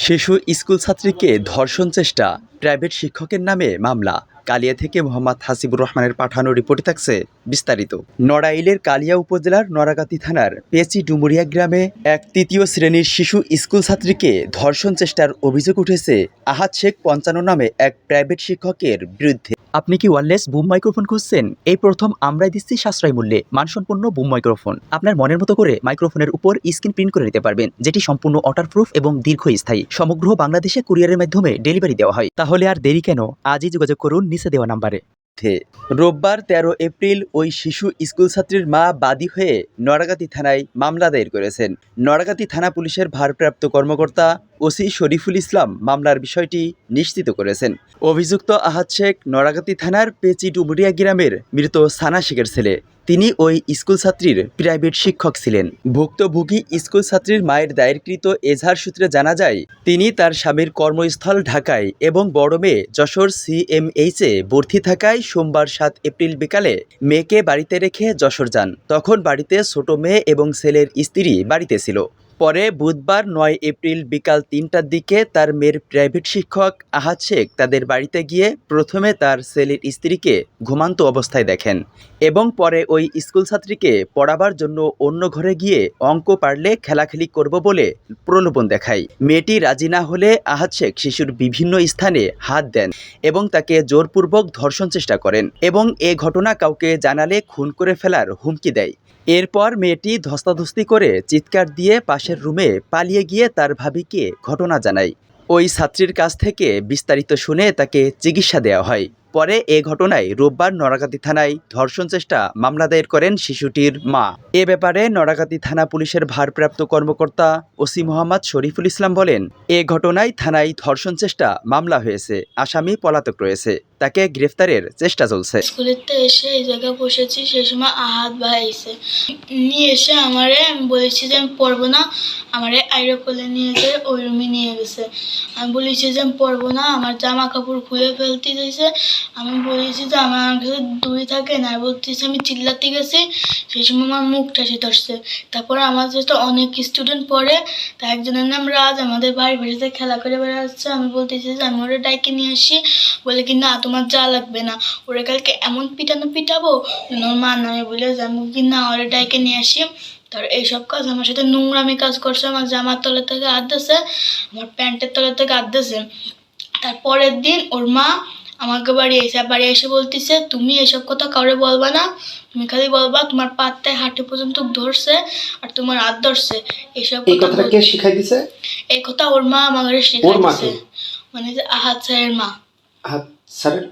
শিশু স্কুল ছাত্রীকে ধর্ষণ চেষ্টা, প্রাইভেট শিক্ষকের নামে মামলা। কালিয়া থেকে মোহাম্মদ হাসিবুর রহমানের পাঠানো রিপোর্টে থাকছে বিস্তারিত। নড়াইলের কালিয়া উপজেলার নড়াগাতি থানার পেচি ডুমুরিয়া গ্রামে এক তৃতীয় শ্রেণীর শিশু স্কুল ছাত্রীকে ধর্ষণ চেষ্টার অভিযোগ উঠেছে আহাদ শেখ ৫৫ নামে এক প্রাইভেট শিক্ষকের বিরুদ্ধে। আপনি কি ওয়্যারলেস বুম মাইক্রোফোন খুঁজছেন? এই প্রথম আমরাই দিচ্ছি সাশ্রয় মূল্যে মানসম্পন্ন বুম মাইক্রোফোন। আপনার মনের মতো করে মাইক্রোফোনের উপর স্ক্রিন প্রিন্ট করে নিতে পারবেন, যেটি সম্পূর্ণ ওয়াটারপ্রুফ এবং দীর্ঘস্থায়ী। সমগ্র বাংলাদেশে কুরিয়ারের মাধ্যমে ডেলিভারি দেওয়া হয়। তাহলে আর দেরি কেন? আজই যোগাযোগ করুন নিচে দেওয়া নাম্বারে। রোববার ১৩ এপ্রিল ওই শিশু স্কুল ছাত্রীর মা বাদী হয়ে নড়াগাতি থানায় মামলা দায়ের করেছেন। নড়াগাতি থানা পুলিশের ভারপ্রাপ্ত কর্মকর্তা ওসি শরীফুল ইসলাম মামলার বিষয়টি নিশ্চিত করেছেন। অভিযুক্ত আহাদ শেখ নড়াগাতি থানার পেচি ডুমুরিয়া গ্রামের মৃত সানা শেখের ছেলে। তিনি ওই স্কুল ছাত্রীর প্রাইভেট শিক্ষক ছিলেন। ভুক্তভোগী স্কুল ছাত্রীর মায়ের দায়েরকৃত এজাহার সূত্রে জানা যায়, তিনি তার স্বামীর কর্মস্থল ঢাকায় এবং বড় মেয়ে যশোর CMH-এ ভর্তি থাকায় সোমবার ৭ এপ্রিল বিকালে মেয়েকে বাড়িতে রেখে যশোর যান। তখন বাড়িতে ছোট মেয়ে এবং ছেলের স্ত্রী বাড়িতে ছিল। পরে বুধবার ৯ এপ্রিল বিকাল ৩টার দিকে তার মেয়ের প্রাইভেট শিক্ষক আহাদ শেখ তাদের বাড়িতে গিয়ে প্রথমে তার ছেলের স্ত্রীকে ঘুমান্ত অবস্থায় দেখেন এবং পরে ওই স্কুল ছাত্রীকে পড়াবার জন্য অন্য ঘরে গিয়ে অঙ্ক পারলে খেলাখেলি করব বলে প্রলোভন দেখায়। মেয়েটি রাজি না হলে আহাদ শেখ শিশুর বিভিন্ন স্থানে হাত দেন এবং তাকে জোরপূর্বক ধর্ষণ চেষ্টা করেন এবং এ ঘটনা কাউকে জানালে খুন করে ফেলার হুমকি দেয়। এরপর মেয়েটি ধস্তাধস্তি করে চিৎকার দিয়ে পাশের রুমে পালিয়ে গিয়ে তার ভাবিকে ঘটনা জানায়। ওই ছাত্রীর কাছ থেকে বিস্তারিত শুনে তাকে চিকিৎসা দেওয়া হয়। পরে এ ঘটনায় রোববার নড়াগাতি থানায় ধর্ষণ চেষ্টা মামলা দায়ের করেন শিশুটির মা। এ ব্যাপারে নড়াগাতি থানা পুলিশের ভারপ্রাপ্ত কর্মকর্তা ওসি মোহাম্মদ শরীফুল ইসলাম বলেন, এ ঘটনায় থানায় ধর্ষণ চেষ্টা মামলা হয়েছে। আসামি পলাতক রয়েছে, তাকে গ্রেফতারের চেষ্টা চলছে। স্কুলেতে এসে এই জায়গায় বসেছি, সেই সময় আহাদ ভাই এসে নিয়ে এসে আমি বলেছি যে আমি পড়বো না, আমারে আইরো কোলে নিয়ে যেয়ে ওই রুমে নিয়ে গেছে। আমি বলেছি যে আমি পড়বো না, আমার জামা কাপড় খুলে ফেলতে দিয়েছে। আমি বলেছি যে আমার কাছে দূরে থাকে না, বলতেছি আমি চিল্লাতে গেছি, সেই সময় আমার মুখ ঠাসে ধরছে। তারপরে আমার যেহেতু অনেক স্টুডেন্ট পড়ে, তা একজনের নাম রাজ, আমাদের বাড়িতে খেলা করে বেড়াচ্ছে। আমি বলতেছি যে আমি ওরা ডাইকে নিয়ে আসি, বলে কি না তোমার যা লাগবে না, ওরা কালকে এমন পিটাবো ওর মার নামে বলে যে আমি কি না ওরা ডাইকে নিয়ে আসি। তার এইসব কাজ আমার সাথে নোংরামি কাজ করছে, আমার জামার তলা থেকে হাত দিয়েছে, আমার প্যান্টের তলা থেকে হাত দিয়েছে। তারপরের দিন ওর মা আমাকে বাড়ি এসে বলতেছে তুমি এসব কথা কাউরে বলবা না, তুমি খালি বলবা তোমার পাত্তায় হাঁটু পর্যন্ত ধরছে আর তোমার হাত ধরছে। এসব কথা কে শিখাই দিছে? এই কথা ওর মা আমাকে শিখাই দিছে, মানে যে আহাদ স্যারের মা। স্যারের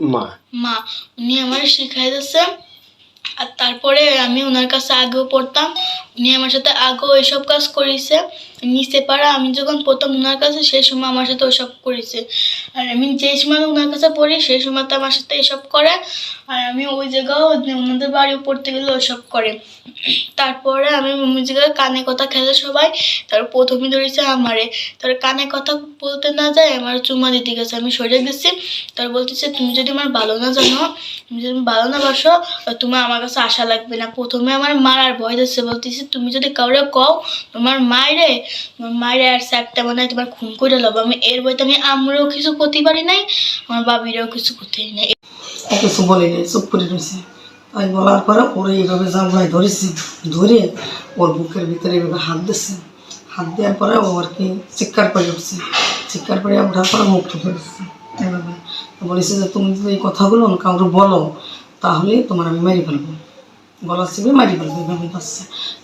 মা উনি আমার শিখাই দিচ্ছে। আর তারপরে আমি ওনার কাছে আগেও পড়তাম, উনি আমার সাথে আগেও এসব কাজ করেছে নিচে পাড়া। আমি যখন প্রথম ওনার কাছে সেই সময় আমার সাথে ওসব করেছে, আর আমি যেই সময় ওনার কাছে পড়ি সেই সময় তো আমার সাথে এসব করে। আর আমি ওই জায়গাও ওনাদের বাড়িও পড়তে গেলে ওসব করে। তারপরে আমি ওই জায়গায় কানে কথা খেলে সবাই, তারপর প্রথমে ধরেছে আমারে, তার কানে কথা বলতে না যায় আমার চুমা দিতে গেছে, আমি সরে গেছি। তার বলতেছে তুমি যদি আমার ভালো না জানো, তুমি যদি ভালো না বাসো, তোমার আমার কাছে আসা লাগবে না। প্রথমে আমার মারার ভয় দিচ্ছে, বলতেছে তুমি যদি কাউরে কও তোমার মায়ের আর স্যারটা মানে তোমার খুন করে লব। আমি এর বইতে আমি আমরাও কিছু করতে পারি নাই, আমার বাবিরাও কিছু করতে নাই, কিছু বলিনি, চুপ করে রয়েছে। তাই বলার পরে ওরা এইভাবে জানলায় ধরেছি, ধরে ওর বুকের ভিতরে এইভাবে হাত দিচ্ছে। হাত দেওয়ার পরে ও আর কি চিৎকার করে উঠছে, চিৎকার করে ওঠার পরে মুখ ঠুকে দিচ্ছে এইভাবে। বলেছে যে তুমি যদি এই কথাগুলো কাউকে বলো তাহলে তোমার আমি মেরে ফেলবো, গলা চিপে মারি ফেলবো, এইভাবে পাচ্ছে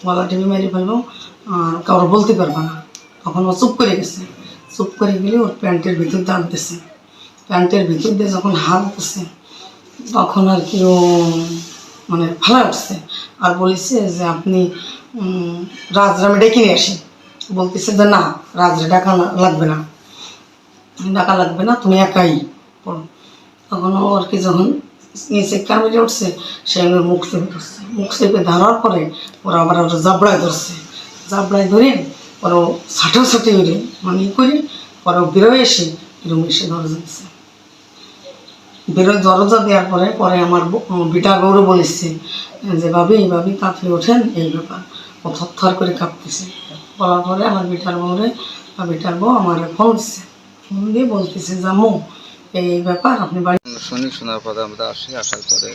গলা টিপে মারি ফেলবো, আর কারো বলতে পারবা না। তখন ও চুপ করে গেছে, চুপ করে গেলে ওর প্যান্টের ভিতর দিয়ে আনতেছে, প্যান্টের ভিতর দিয়ে যখন হাত দিচ্ছে তখন আর কি ও মানে ফালা উঠছে আর বলেছে যে আপনি রাজরামে ডেকে নিয়ে আসি। বলতেছে যে না রাজরে ডাকা লাগবে না, তুমি একাই পড়ো। তখন ও আর কি যখন নিচে কামড়ে উঠছে সে মুখ চেপে ধরছে, মুখ চেপে ধরার পরে ওরা আবার ওরা জাবড়ায় ধরছে, জাবড়ায় ধরে ওরা ছাটাছাটি করে মানে করে পরে বেরোয় এসে রুমে এসে দরজা দিচ্ছে। বেরোয় দরজা দেওয়ার পরে আমার বিটা গৌরব বলেছে যে ভাবি কাঁপিয়ে ওঠেন, এই ব্যাপার। ও থরথর করে কাঁপতেছে। বলার পরে আমার বিটার বউরে আর বেটার বউ আমার ফোন দিচ্ছে, ফোন দিয়ে বলতেছে জামু এই ব্যাপার আপনি বাড়ি শোনার পরে আমরা আসার পরে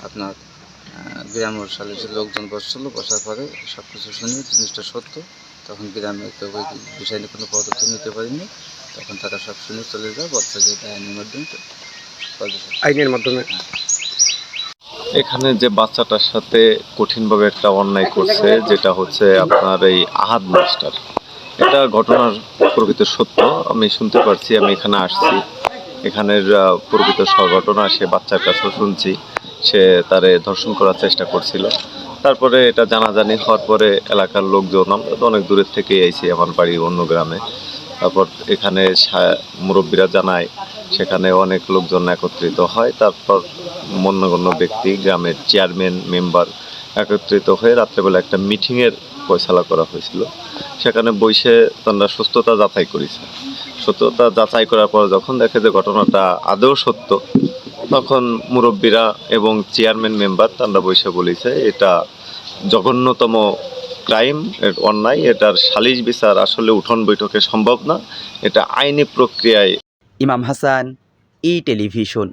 আপনার গ্রামের সালিশের লোকজন বসার পরে সব কিছু শুনি জিনিসটা সত্য। তখন গ্রামে তো ওই বিষয় নিয়ে কোনো পদক্ষেপ নিতে পারিনি। তখন তারা সব শুনে চলে যায়, বলছে যে এটা আইনের মাধ্যমে এখানে যে বাচ্চাটার সাথে কঠিনভাবে একটা অন্যায় করছে, যেটা হচ্ছে আপনার এই আহাদ মাস্টার, এটা ঘটনার প্রকৃত সত্য আমি শুনতে পারছি। আমি এখানে আসছি, এখানের প্রকৃত ঘটনা সে বাচ্চার কাছেও শুনছি, সে তারে ধর্ষণ করার চেষ্টা করছিল। তারপরে এটা জানাজানি হওয়ার পরে এলাকার লোকজন, আমরা তো অনেক দূরের থেকে আইছি, আমার বাড়ি অন্য গ্রামে। তারপর এখানে মুরব্বীরা জানায়, সেখানে অনেক লোকজন একত্রিত হয়। তারপর গণ্যমান্য ব্যক্তি, গ্রামের চেয়ারম্যান, মেম্বার একত্রিত হয়ে রাত্রেবেলা একটা মিটিংয়ের ফয়সালা করা হয়েছিল। সেখানে বসে তারা সুস্থতা যাচাই করেছে। সত্যতা যাচাই করার পর যখন দেখে যে ঘটনাটা আদৌ সত্য, তখন মুরব্বীরা এবং চেয়ারম্যান মেম্বার তারা বসে বলেছে এটা জঘন্যতম ক্রাইম, অন্যায়, এটার সালিশ বিচার আসলে উঠোন বৈঠকে সম্ভব না, এটা আইনি প্রক্রিয়ায়। ইমাম হাসান, ই টেলিভিশন।